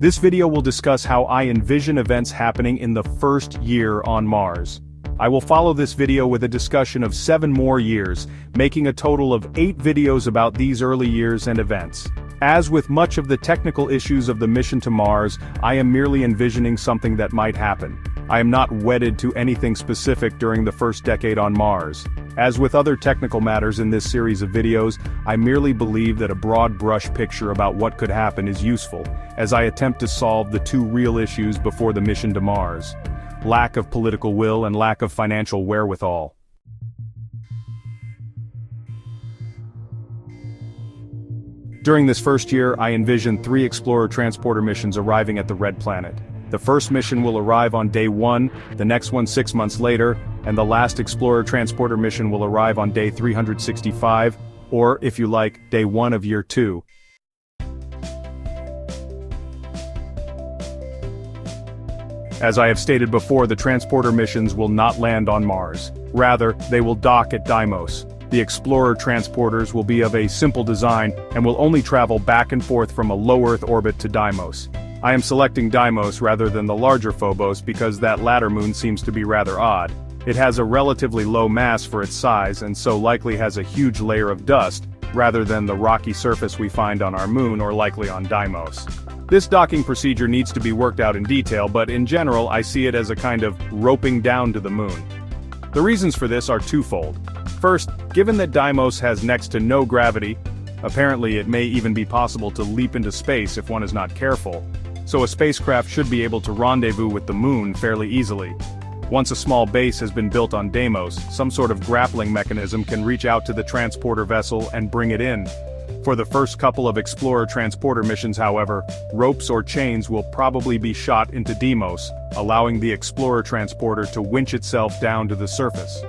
This video will discuss how I envision events happening in the first year on Mars. I will follow this video with a discussion of 7 more years, making a total of 8 videos about these early years and events. As with much of the technical issues of the mission to Mars, I am merely envisioning something that might happen. I am not wedded to anything specific during the first decade on Mars. As with other technical matters in this series of videos, I merely believe that a broad brush picture about what could happen is useful, as I attempt to solve the 2 real issues before the mission to Mars: lack of political will and lack of financial wherewithal. During this first year, I envision 3 Explorer transporter missions arriving at the Red Planet. The first mission will arrive on day 1, the next one 6 months later, and the last Explorer transporter mission will arrive on day 365, or, if you like, day 1 of year 2. As I have stated before, the transporter missions will not land on Mars. Rather, they will dock at Deimos. The Explorer transporters will be of a simple design and will only travel back and forth from a low Earth orbit to Deimos. I am selecting Deimos rather than the larger Phobos because that latter moon seems to be rather odd. It has a relatively low mass for its size and so likely has a huge layer of dust, rather than the rocky surface we find on our moon or likely on Deimos. This docking procedure needs to be worked out in detail, but in general I see it as a kind of roping down to the moon. The reasons for this are twofold. First, given that Deimos has next to no gravity, apparently it may even be possible to leap into space if one is not careful, so a spacecraft should be able to rendezvous with the moon fairly easily. Once a small base has been built on Deimos, some sort of grappling mechanism can reach out to the transporter vessel and bring it in. For the first couple of Explorer transporter missions, however, ropes or chains will probably be shot into Deimos, allowing the Explorer transporter to winch itself down to the surface.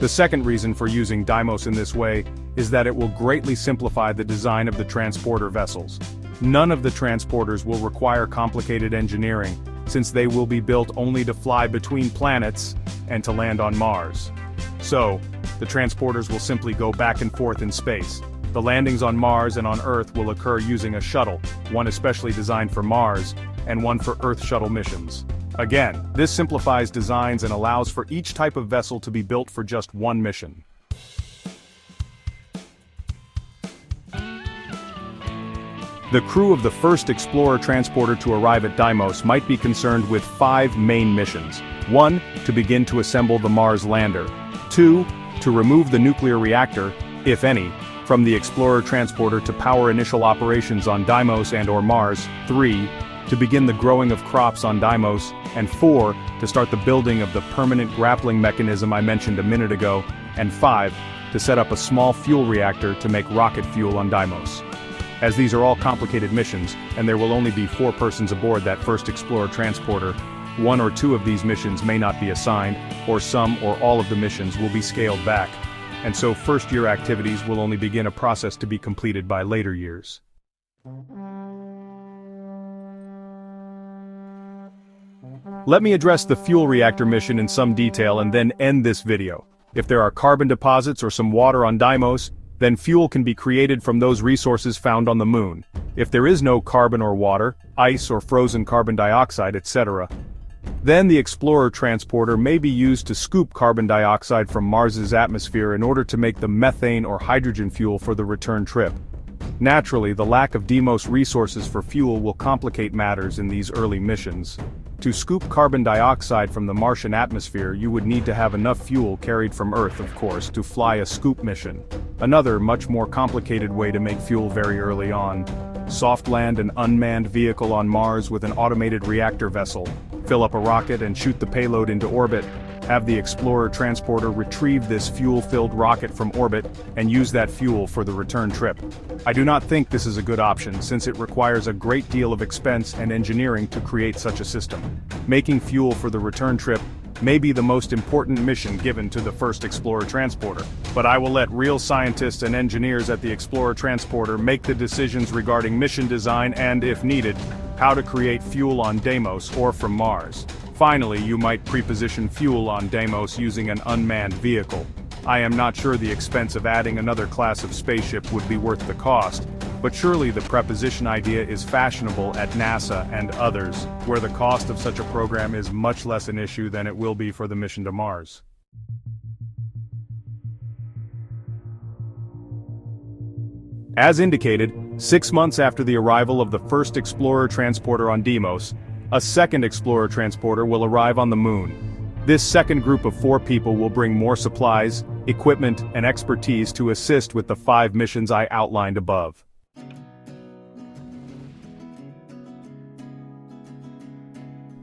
The second reason for using Deimos in this way is that it will greatly simplify the design of the transporter vessels. None of the transporters will require complicated engineering, since they will be built only to fly between planets and to land on Mars. So, the transporters will simply go back and forth in space. The landings on Mars and on Earth will occur using a shuttle, one especially designed for Mars, and one for Earth shuttle missions. Again, this simplifies designs and allows for each type of vessel to be built for just one mission. The crew of the first Explorer transporter to arrive at Deimos might be concerned with 5 main missions. 1. To begin to assemble the Mars lander. 2. To remove the nuclear reactor, if any, from the Explorer transporter to power initial operations on Deimos and/or Mars. 3. To begin the growing of crops on Deimos. And 4. To start the building of the permanent grappling mechanism I mentioned a minute ago. And 5. To set up a small fuel reactor to make rocket fuel on Deimos. As these are all complicated missions, and there will only be 4 persons aboard that first Explorer transporter, 1 or 2 of these missions may not be assigned, or some or all of the missions will be scaled back. And so first-year activities will only begin a process to be completed by later years. Let me address the fuel reactor mission in some detail and then end this video. If there are carbon deposits or some water on Deimos, then fuel can be created from those resources found on the moon. If there is no carbon or water, ice or frozen carbon dioxide, etc., then the Explorer transporter may be used to scoop carbon dioxide from Mars's atmosphere in order to make the methane or hydrogen fuel for the return trip. Naturally, the lack of Deimos resources for fuel will complicate matters in these early missions. To scoop carbon dioxide from the Martian atmosphere, you would need to have enough fuel carried from Earth, of course, to fly a scoop mission. Another, much more complicated way to make fuel very early on: soft land an unmanned vehicle on Mars with an automated reactor vessel, fill up a rocket and shoot the payload into orbit, have the Explorer transporter retrieve this fuel-filled rocket from orbit, and use that fuel for the return trip. I do not think this is a good option, since it requires a great deal of expense and engineering to create such a system. Making fuel for the return trip may be the most important mission given to the first Explorer transporter, but I will let real scientists and engineers at the Explorer transporter make the decisions regarding mission design and, if needed, how to create fuel on Deimos or from Mars. Finally, you might pre-position fuel on Deimos using an unmanned vehicle. I am not sure the expense of adding another class of spaceship would be worth the cost, But surely the preposition idea is fashionable at NASA and others, where the cost of such a program is much less an issue than it will be for the mission to Mars. As indicated, 6 months after the arrival of the first Explorer transporter on Deimos, a second Explorer transporter will arrive on the Moon. This second group of 4 people will bring more supplies, equipment, and expertise to assist with the 5 missions I outlined above.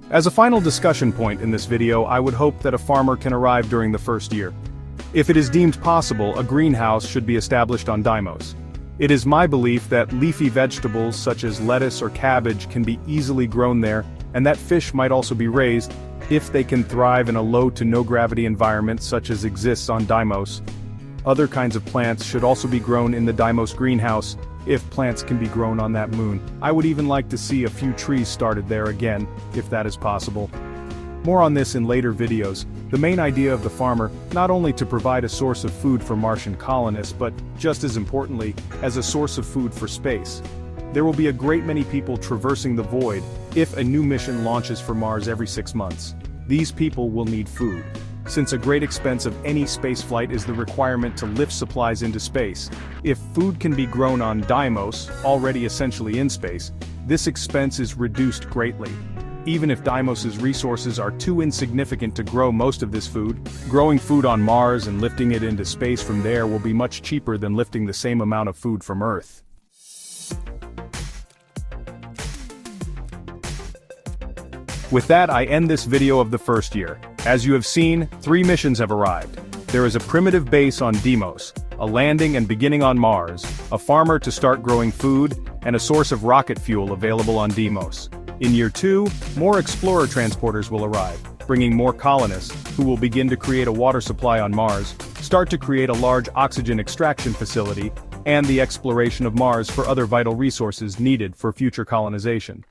As a final discussion point in this video, I would hope that a farmer can arrive during the first year. If it is deemed possible, a greenhouse should be established on Deimos. It is my belief that leafy vegetables such as lettuce or cabbage can be easily grown there, and that fish might also be raised, if they can thrive in a low to no gravity environment such as exists on Deimos. Other kinds of plants should also be grown in the Deimos greenhouse, if plants can be grown on that moon. I would even like to see a few trees started there again, if that is possible. More on this in later videos. The main idea of the farmer, not only to provide a source of food for Martian colonists but, just as importantly, as a source of food for space. There will be a great many people traversing the void, if a new mission launches for Mars every 6 months. These people will need food. Since a great expense of any spaceflight is the requirement to lift supplies into space, if food can be grown on Deimos, already essentially in space, this expense is reduced greatly. Even if Deimos's resources are too insignificant to grow most of this food, growing food on Mars and lifting it into space from there will be much cheaper than lifting the same amount of food from Earth. With that, I end this video of the first year. As you have seen, 3 missions have arrived. There is a primitive base on Deimos, a landing and beginning on Mars, a farmer to start growing food, and a source of rocket fuel available on Deimos. In year 2, more Explorer transporters will arrive, bringing more colonists, who will begin to create a water supply on Mars, start to create a large oxygen extraction facility, and the exploration of Mars for other vital resources needed for future colonization.